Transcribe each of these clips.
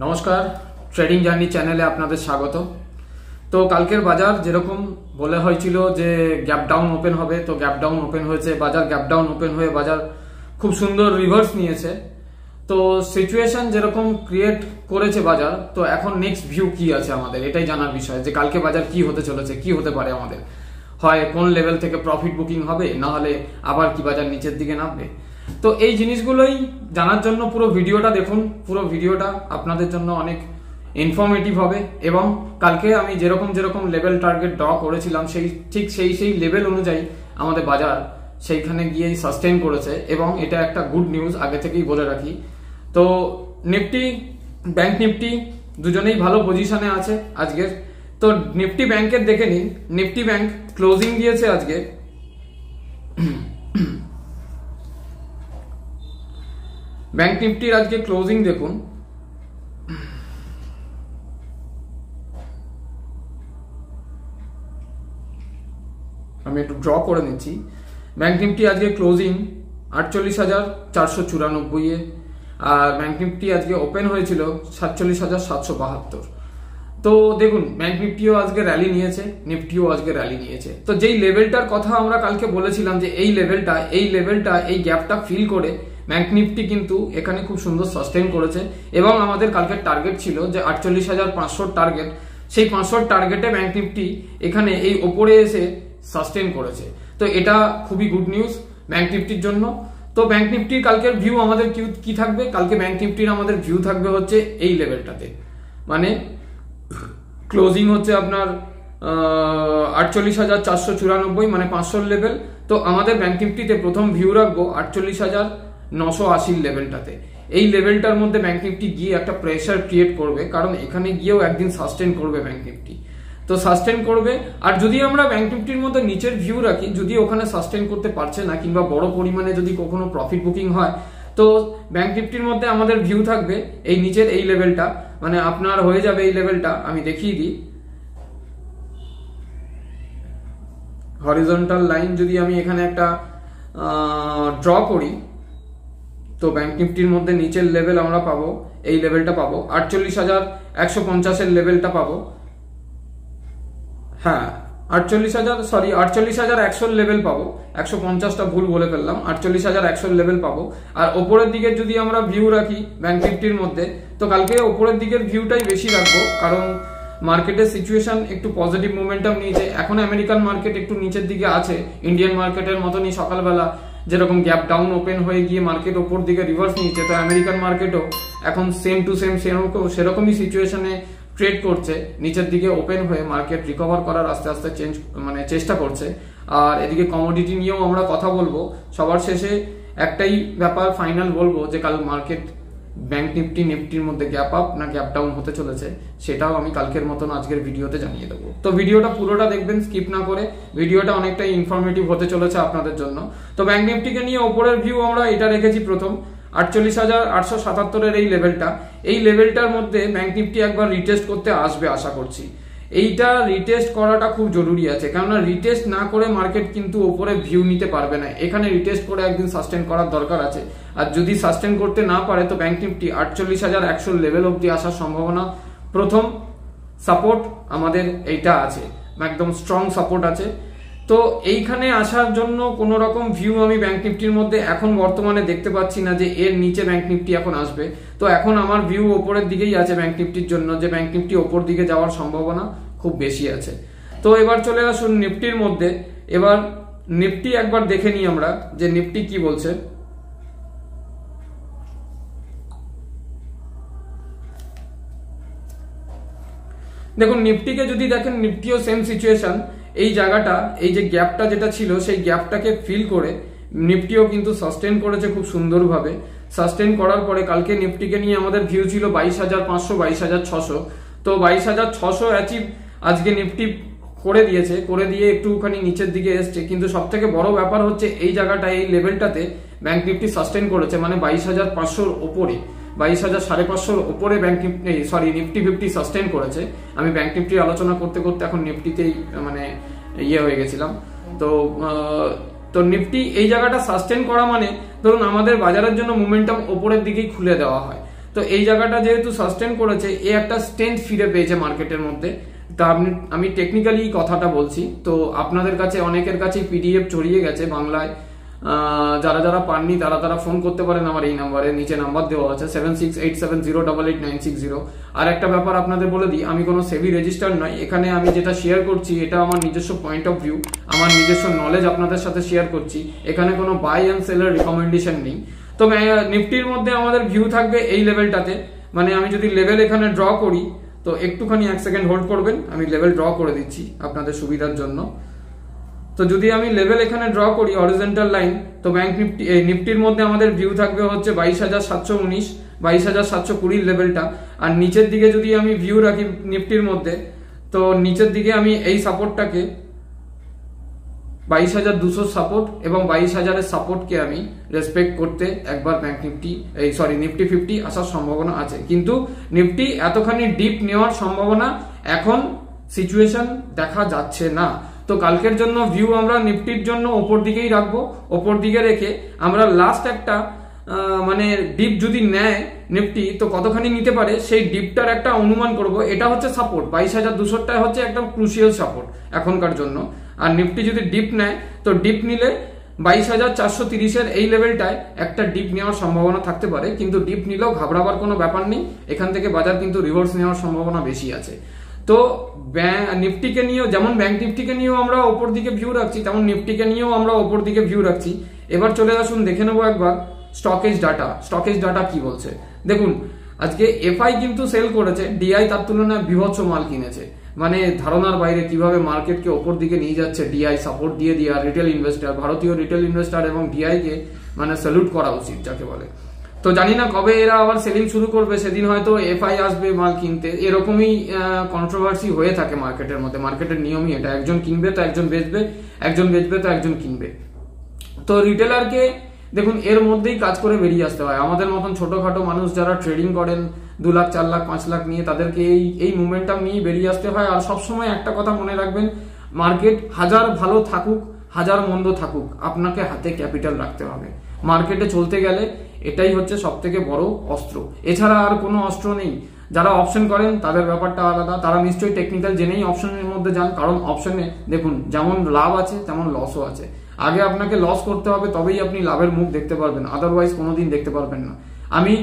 নমস্কার, trading journey চ্যানেলে আপনাদের স্বাগত। তো কালকের বাজার যেরকম বলে হয়েছিল যে গ্যাপ ডাউন ওপেন হবে, তো গ্যাপ ডাউন ওপেন হয়েছে। বাজার গ্যাপ ডাউন ওপেন হয়ে বাজার খুব সুন্দর রিভার্স নিয়েছে। তো সিচুয়েশন যেরকম ক্রিয়েট করেছে বাজার, তো এখন নেক্সট ভিউ কি আছে আমাদের এটাই জানার বিষয় যে কালকে বাজার কি হতে চলেছে, কি হতে পারে আমাদের। হয় কোন লেভেল থেকে প্রফিট বুকিং হবে, না হলে আবার কি বাজার নিচের দিকে নামবে। তো এই জিনিসগুলোই জানার জন্য পুরো ভিডিওটা দেখুন। পুরো ভিডিওটা আপনাদের জন্য অনেক ইনফরমেটিভ হবে এবং কালকে আমি যেরকম লেভেল টার্গেট ড্র করেছিলাম সেই লেভেল অনুযায়ী আমাদের বাজার সেইখানে গিয়েই সাস্টেইন করেছে এবং এটা একটা গুড নিউজ, আগে থেকেই বলে রাখি। তো নিফটি, ব্যাংক নিফটি দুজনেই ভালো পজিশনে আছে আজকের। তো নিফটি ব্যাংকের দেখে নিন। নিফটি ব্যাংক ক্লোজিং দিয়েছে আজকে ব্যাংক নিফটির আজকে ক্লোজিং দেখুন। আমি একটু ড্র করে নিচ্ছি। ব্যাংক নিফটি আজকে ক্লোজিং 48,494 এ, আর ব্যাংক নিফটি আজকে ওপেন হয়েছিল 47,772। তো দেখুন, ব্যাংক নিফটিও আজকে র্যালি নিয়েছে, নিফটিও আজকে র্যালি নিয়েছে। তো যেই লেভেলটার কথা আমরা কালকে বলেছিলাম যে এই লেভেলটা এই গ্যাপটা ফিল করে ব্যাংক নিফটি কিন্তু এখানে খুব সুন্দর সাস্টেইন করেছে এবং আমাদের কালকের টার্গেট ছিল যে 48,500 টার্গেট, সেই 500 টার্গেটে ব্যাংক নিফটি এখানে এই ওপরে এসে সাস্টেইন করেছে। তো এটা খুবই গুড নিউজ ব্যাংক নিফটির জন্য। তো ব্যাংক নিফটির কালকের ভিউ আমাদের কি থাকবে? কালকে ব্যাংক নিফটির আমাদের ভিউ থাকবে হচ্ছে এই লেভেলটাতে, মানে ক্লোজিং হচ্ছে আপনার 48,494, মানে 500 লেভেল। তো আমাদের ব্যাংক নিফটিতে প্রথম ভিউ রাখবো 48,980 লেভেলটাতে। এই লেভেলটার মধ্যে ব্যাংক নিফটি গিয়ে একটা প্রেসার ক্রিয়েট করবে, কারণ এখানে গিয়েও একদিন সাস্টেইন করবে ব্যাংক নিফটি। তো সাস্টেইন করবে। আর যদি আমরা ব্যাংক নিফটির মধ্যে নিচের ভিউ রাখি, যদি ওখানে সাস্টেইন করতে পারছে না কিংবা বড় পরিমাণে যদি কখনো প্রফিট বুকিং হয়, তো ব্যাংক নিফটির মধ্যে আমাদের ভিউ থাকবে এই নিচের এই লেভেলটা, মানে আপনার হয়ে যাবে এই লেভেলটা। আমি দেখিয়ে দিই, হরিজন্টাল লাইন যদি আমি এখানে একটা ড্র করি, তো ব্যাংক নিফটির মধ্যে নিচের লেভেল আমরা পাবো, এই লেভেলটা পাবো 48,150 এর লেভেলটা পাবো। হ্যাঁ, 48,100 লেভেল পাবো। 150টা ভুল বলে ফেললাম, 48,100 লেভেল পাবো। আর ওপরের দিকে যদি আমরা ভিউ রাখি ব্যাংক নিফটির মধ্যে, তো কালকে ওপরের দিকের ভিউটাই বেশি রাখবো, কারণ মার্কেটের সিচুয়েশন একটু পজিটিভ মোমেন্টাম নিয়েছে। এখন আমেরিকান মার্কেট একটু নিচের দিকে আছে, ইন্ডিয়ান মার্কেটের মতনই সকালবেলা যেরকম গ্যাপ ডাউন ওপেন হয়ে গিয়ে মার্কেট ওপর দিকে রিভার্স নিয়েছে, তো আমেরিকান মার্কেটও এখন সেম টু সেম সেরকমই সিচুয়েশনে ট্রেড করছে, নিচের দিকে ওপেন হয়ে মার্কেট রিকভার করার আস্তে আস্তে চেষ্টা করছে। আর এদিকে কমোডিটি নিয়েও আমরা কথা বলবো। সবার শেষে একটাই ব্যাপার ফাইনাল বলবো যে কাল মার্কেট ব্যাংক নিফটির মধ্যে গ্যাপ আপ না গ্যাপ ডাউন হতে চলেছে, সেটাও আমি কালকের মতন আজকের ভিডিওতে জানিয়ে দেবো। তো ভিডিওটা পুরোটা দেখবেন, স্কিপ না করে। ভিডিওটা অনেকটাই ইনফরমেটিভ হতে চলেছে আপনাদের জন্য। তো ব্যাংক নিফটিকে নিয়ে ওপরের ভিউ আমরা এটা রেখেছি প্রথম 48,877 এর এই লেভেলটার মধ্যে ব্যাংক নিফটি একবার রিটেস্ট করতে আসবে আশা করছি। এইটা রিটেস্ট করাটা খুব জরুরি আছে, কেননা রিটেস্ট না করে মার্কেট কিন্তু ওপরে ভিউ নিতে পারবে না। এখানে রিটেস্ট করে একদিন সাস্টেইন করার দরকার আছে। আর যদি সাস্টেইন করতে না পারে, তো ব্যাংক নিফটি 48,100 লেভেল অব্দি আসার সম্ভাবনা। প্রথম সাপোর্ট আমাদের এইটা আছে, একদম স্ট্রং সাপোর্ট আছে। তো এইখানে আসার জন্য কোন রকম ভিউ আমি ব্যাংক নিফটির মধ্যে এখন বর্তমানে দেখতে পাচ্ছি না যে এর নিচে ব্যাংক নিফটি এখন আসবে। তো এখন আমার ভিউ ওপরের দিকেই আছে ব্যাংক নিফটির জন্য, যে ব্যাংক নিফটি ওপর দিকে যাওয়ার সম্ভাবনা খুব বেশি আছে। তো এবার চলে আসুন নিফটির মধ্যে। এবার নিফটি একবার দেখে নিই আমরা যে নিফটি কি বলছে। দেখুন, নিফটিকে যদি দেখেন, নিফটিও সেম সিচুয়েশন। এই জায়গাটা, এই যে গ্যাপটা যেটা ছিল, সেই গ্যাপটাকে ফিল করে নিফটিও কিন্তু সাস্টেইন করেছে খুব সুন্দরভাবে। সাস্টেইন করার পরে কালকে নিফটিকে নিয়ে আমাদের ভিউ ছিল 22,500, 22,600। তো 22,600 অ্যাচিভ আজকে নিফটি করে দিয়ে একটুখানি নিচের দিকে এসছে। কিন্তু সব থেকে বড় ব্যাপার হচ্ছে এই জায়গাটা, এই লেভেলটাতে ব্যাংক নিফটি সাস্টেইন করেছে, মানে 22,500 ওপরে, 22,550 ওপরে ব্যাংক নিফটি, নিফটি 50 সাস্টেইন করেছে। আমি ব্যাংক নিফটি আলোচনা করতে করতে এখন নিফটিতেই মানে হয়ে গেছিলাম। তো নিফটি এই জায়গাটা সাস্টেইন করা মানে ধরুন আমাদের বাজারের জন্য মোমেন্টাম ওপরের দিকেই খুলে দেওয়া হয়। তো তো এই জায়গাটা যেহেতু সাস্টেন করেছে, এ একটা স্ট্রেংথ ফিরে পেয়েছে মার্কেটের মধ্যে। তা আমি টেকনিক্যালি কথাটা বলছি, তো আপনাদের কাছে অনেকের কাছে পিডিএফ ছড়িয়ে গেছে বাংলায়। যারা যারা পাননি তারা ফোন করতে পারেন আমার এই নাম্বারে, নিচে নাম্বার দেওয়া আছে 7687088960। আর একটা ব্যাপার আপনাদের বলে দিই, আমি কোনো সেবি রেজিস্টার নয়। এখানে আমি যেটা শেয়ার করছি এটা আমার নিজস্ব পয়েন্ট অফ ভিউ, আমার নিজস্ব নলেজ আপনাদের সাথে শেয়ার করছি। এখানে কোনো বাই অ্যান্ড সেলের রিকমেন্ডেশন নেই। তো নিফটির মধ্যে আমাদের ভিউ থাকবে এই লেভেলটাতে। মানে আমি যদি লেভেল এখানে ড্র করি, তো একটুখানি 1 সেকেন্ড হোল্ড করবেন, আমি লেভেল ড্র করে দিচ্ছি আপনাদের সুবিধার জন্য। তো যদি আমি লেভেল এখানে ড্র করি হরিজন্টাল লাইন, তো ব্যাংক নিফটির মধ্যে আমাদের ভিউ থাকবে হচ্ছে 22,719, 22,720 লেভেলটা। আর নিচের দিকে যদি আমি ভিউ রাখি নিফটির মধ্যে, তো নিচের দিকে আমি এই সাপোর্টটাকে 22,200 সাপোর্ট এবং 22,000 সাপোর্টকে আমি রেসপেক্ট করতে একবার ব্যাংক নিফটি নিফটি 50 আসার সম্ভাবনা আছে। কিন্তু নিফটি এতখানি ডিপ নেওয়ার সম্ভাবনা এখন সিচুয়েশন দেখা যাচ্ছে না। তো কালকের জন্য ভিউ আমরা নিফটির জন্য ওপর দিকেই রাখবো। ওপর দিকে রেখে আমরা লাস্ট একটা মানে ডিপ যদি নেয় নিফটি, তো কতখানি নিতে পারে সেই ডিপটার একটা অনুমান করব। এটা হচ্ছে সাপোর্ট, 22,200টা হচ্ছে একটা ক্রুশিয়াল সাপোর্ট এখনকার জন্য। আর নিফটি যদি ডিপ নেয়, তো ডিপ নিলে 22,430 এই লেভেলটায় একটা ডিপ নেওয়ার সম্ভাবনা থাকতে পারে। কিন্তু ডিপ নিলেও ঘাবড়াবার কোনো ব্যাপার নেই, এখান থেকে বাজার কিন্তু রিভার্স নেওয়ার সম্ভাবনা বেশি আছে। তো নিফটিকে নিয়েও যেমন ব্যাংক নিফটিকে নিয়েও আমরা ওপর দিকে ভিউ রাখছি, তেমন নিফটিকে নিয়েও আমরা ওপর দিকে ভিউ রাখছি। এবার চলে আসুন দেখে নেবো একবার স্টকেজ ডাটা কি বলছে। দেখুন আজকে এফআই কিন্তু সেল করেছে, ডিআই তার তুলনায় বিভৎস মাল কিনেছে। মানে ধারণার বাইরে কিভাবে মার্কেটকে ওপর দিকে নিয়ে যাচ্ছে ডিআই সাপোর্ট দিয়ে দিয়ে। আর রিটেল ইনভেস্টার, ভারতীয় রিটেল ইনভেস্টার এবং ডিআই কে মানে স্যালুট করা উচিত যাকে বলে। তো জানি না কবে এরা আবার সেলিং শুরু করবে, সেদিন হয়তো এফআই আসবে মাল কিনতে। এরকমই কন্ট্রোভার্সি হয়ে থাকে মার্কেটের মধ্যে, মার্কেটের নিয়মই এটা, একজন কিনবে তো একজন বেচবে, একজন বেচবে তো একজন কিনবে। তো রিটেলারকে দেখুন এর মধ্যেই কাজ করে বেরিয়ে আসতে হয়। আমাদের মতন ছোটখাটো মানুষ যারা ট্রেডিং করেন 2 লাখ 4 লাখ 5 লাখ নিয়ে, তাদেরকে এই মোমেন্টাম নিয়ে বেরিয়ে আসতে হয়। আর সবসময় একটা কথা মনে রাখবেন, মার্কেট হাজার ভালো থাকুক হাজার মন্দ থাকুক, আপনাকে হাতে ক্যাপিটাল রাখতে হবে। মার্কেটে চলতে গেলে এটাই হচ্ছে সব থেকে বড় অস্ত্র, এছাড়া আর কোনো অস্ত্র নেই। যারা অপশন করেন তাদের ব্যাপারটা আলাদা, তারা নিশ্চয়ই টেকনিক্যাল জেনেই অপশনের মধ্যে যান। কারণ অপশনে দেখুন যেমন লাভ আছে তেমন লসও আছে। আগে আপনাকে লস করতে হবে, তবেই আপনি লাভের মুখ দেখতে পারবেন, আদারওয়াইজ কোনোদিন দেখতে পারবেন না। আমি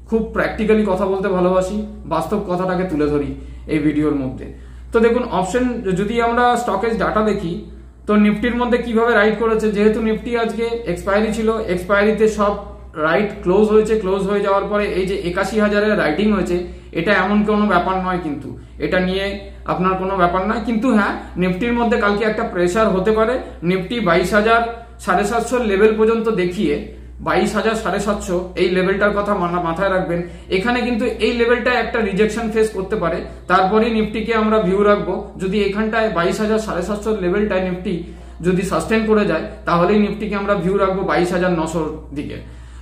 খুব প্র্যাকটিক্যালি কথা বলতে ভালোবাসি, বাস্তব কথাটাকে তুলে ধরি এই ভিডিওর মধ্যে। তো দেখুন অপশন যদি আমরা স্টকেজ ডাটা দেখি, তো নিফটির মধ্যে কিভাবে রাইট করেছে। যেহেতু নিফটি আজকে এক্সপায়ারি ছিল, এক্সপায়ারিতে সব রাইট ক্লোজ হয়েছে। ক্লোজ হয়ে যাওয়ার পরে এই যে 81,000 রাইটিং হয়েছে, এটা এমন কোনো ব্যাপার নয়, কিন্তু এটা নিয়ে আপনার কোনো ব্যাপার নয়। কিন্তু হ্যাঁ, নিফটির মধ্যে কালকে একটা প্রেসার হতে পারে। নিফটি 22,750 লেভেল পর্যন্ত দেখিয়ে 22,750 এই লেভেলটার কথা মাথায় রাখবেন। এখানে কিন্তু এই লেভেলটা একটা রিজেকশন ফেস করতে পারে, তারপরেই নিফটিকে আমরা ভিউ রাখবো। যদি এখানটায় 22,750 লেভেলটায় নিফটি যদি সাস্টেন করে যায়, তাহলেই নিফটিকে আমরা ভিউ রাখবো 22,900 দিকে।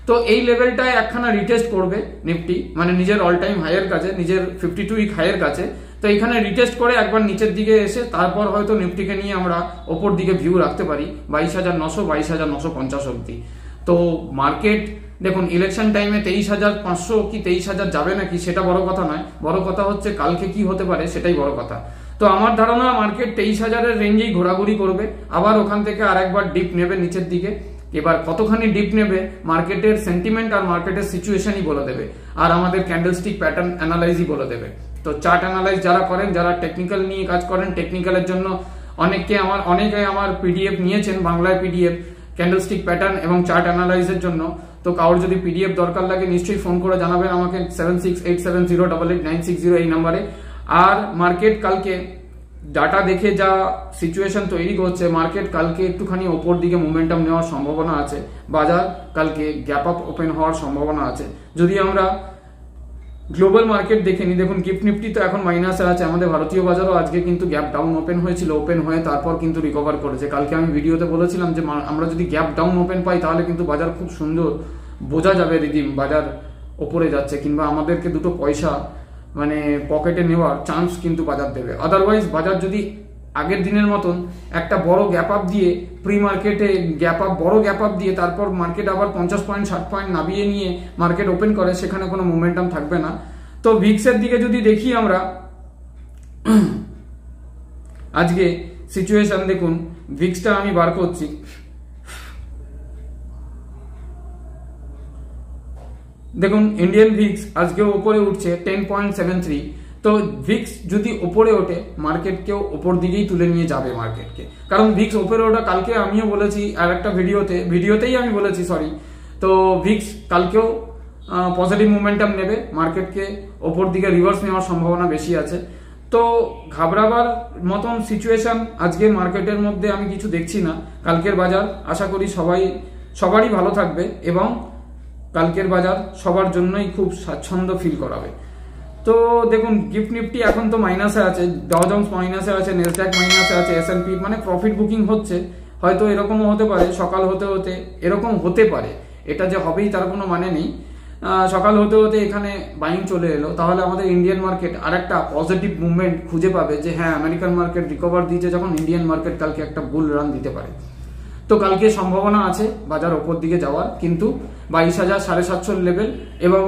তো এই লেভেলটায় একখানা রিটেস্ট করবে নিফটি, মানে নিজের অল টাইম হাইয়ের কাছে, নিজের 52 উইক হাইয়ের কাছে। তো এখানে রিটেস্ট করে একবার নিচের দিকে এসে তারপর হয়তো নিফটিকে নিয়ে আমরা ওপর দিকে ভিউ রাখতে পারি 22,900 22,950 অব্দি। তো মার্কেট দেখুন ইলেকশন টাইমে 23,500 কি 23,000 যাবে নাকি সেটা বড় কথা নয়, বড় কথা হচ্ছে কালকে কি হতে পারে সেটাই বড় কথা। তো আমার ধারণা মার্কেট 23,000 রেঞ্জেই ঘোরাঘুরি করবে, আবার ওখান থেকে আরেকবার ডিপ নেবে নিচের দিকে। এবার কতখানি ডিপ নেবে মার্কেটের সেন্টিমেন্ট আর মার্কেটের সিচুয়েশনই বলে দেবে, আর আমাদের ক্যান্ডেলস্টিক প্যাটার্ন অ্যানালাইজই বলে দেবে। তো চার্ট অ্যানালাইজ যারা করেন, যারা টেকনিক্যাল নিয়ে কাজ করেন, টেকনিক্যালের জন্য অনেকে আমার পিডিএফ নিয়েছেন, বাংলায় পিডিএফ ক্যান্ডেলস্টিক প্যাটার্ন এবং চার্ট অ্যানালাইজের জন্য। তো কারোর যদি পিডিএফ দরকার লাগে নিশ্চয়ই ফোন করে জানাবেন আমাকে 7687088960 এই নাম্বারে। আর মার্কেট কালকে ডাটা দেখে যা সিচুয়েশন তৈরি করছে, মার্কেট কালকে একটুখানি ওপর দিকে মোমেন্টাম নেওয়ার সম্ভাবনা আছে। বাজার কালকে গ্যাপ আপ ওপেন হওয়ার সম্ভাবনা আছে। যদি আমরা গ্লোবাল মার্কেট দেখে নি, দেখুন গিফট নিফটি তো এখন মাইনাসে আছে, আমাদের ভারতীয় বাজারও আজকে কিন্তু গ্যাপ ডাউন ওপেন হয়েছিল, ওপেন হয়ে তারপর কিন্তু রিকভার করেছে। কালকে আমি ভিডিওতে বলেছিলাম যে আমরা যদি গ্যাপ ডাউন ওপেন পাই তাহলে কিন্তু বাজার খুব সুন্দর বোঝা যাবে রিদিম বাজার ওপরে যাচ্ছে, কিংবা আমাদেরকে দুটো পয়সা মানে পকেটে নেওয়ার চান্স কিন্তু বাজার দেবে। আদারওয়াইজ বাজার যদি আগের দিনের মতন একটা বড় গ্যাপ আপ দিয়ে প্রি মার্কেটে বড় গ্যাপ আপ দিয়ে তারপর মার্কেট আবার 50 পয়েন্ট 60 পয়েন্ট নামিয়ে নিয়ে মার্কেট ওপেন করে, সেখানে কোনো মোমেন্টাম থাকবে না। তো ভিক্সের দিকে যদি দেখি আমরা, আজকে সিচুয়েশন দেখুন, ভিক্সটা আমি বার করছি, দেখুন ইন্ডিয়ান ভিক্স আজকে উপরে উঠছে 10.73। তো ভিক্স যদি উপরে ওঠে মার্কেটকেও ওপর দিকেই তুলে নিয়ে যাবে মার্কেটকে, কারণ ভিক্স উপরে ওঠা কালকে আমিও বলেছি আর একটা ভিডিওতেই আমি বলেছি তো ভিক্স কালকেও পজিটিভ মোমেন্টাম নেবে, মার্কেটকে ওপর দিকে রিভার্স নেওয়ার সম্ভাবনা বেশি আছে। তো ঘাবড়াবার মতন সিচুয়েশন আজকে মার্কেটের মধ্যে আমি কিছু দেখছি না। কালকের বাজার আশা করি সবারই ভালো থাকবে এবং কালকের বাজার সবার জন্যই খুব স্বাচ্ছন্দ্য ফিল করাবে। তো দেখুন গিফট নিফটি এখন তো মাইনাসে আছে, ডাও জোন্স মাইনাসে আছে, নেসড্যাক মাইনাসে আছে, S&P মানে প্রফিট বুকিং হচ্ছে। হয়তো এরকমও হতে পারে সকাল হতে হতে এরকম হতে পারে, এটা যে হবেই তার কোনো মানে নেই। সকাল হতে হতে এখানে বাইং চলে এলো, তাহলে আমাদের ইন্ডিয়ান মার্কেট আর একটা পজিটিভ মুভমেন্ট খুঁজে পাবে যে হ্যাঁ আমেরিকান মার্কেট রিকভার দিয়েছে, যখন ইন্ডিয়ান মার্কেট কালকে একটা বুল রান দিতে পারে। তো কালকে সম্ভাবনা আছে বাজার ওপর দিকে যাওয়ার, কিন্তু 22,000 750 লেভেল এবং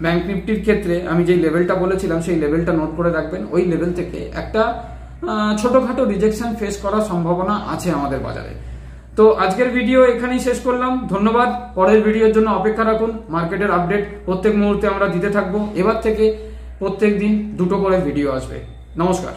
ব্যাংক নিফটির ক্ষেত্রে আমি যে লেভেলটা বলেছিলাম সেই লেভেলটা নোট করে রাখবেন। ওই লেভেল থেকে একটা ছোটখাটো রিজেকশন ফেস করার সম্ভাবনা আছে আমাদের বাজারে। তো আজকের ভিডিও এখানেই শেষ করলাম, ধন্যবাদ। পরের ভিডিওর জন্য অপেক্ষা রাখুন, মার্কেটের আপডেট প্রত্যেক মুহূর্তে আমরা দিতে থাকবো। এবার থেকে প্রত্যেক দিন 2টো করে ভিডিও আসবে। নমস্কার।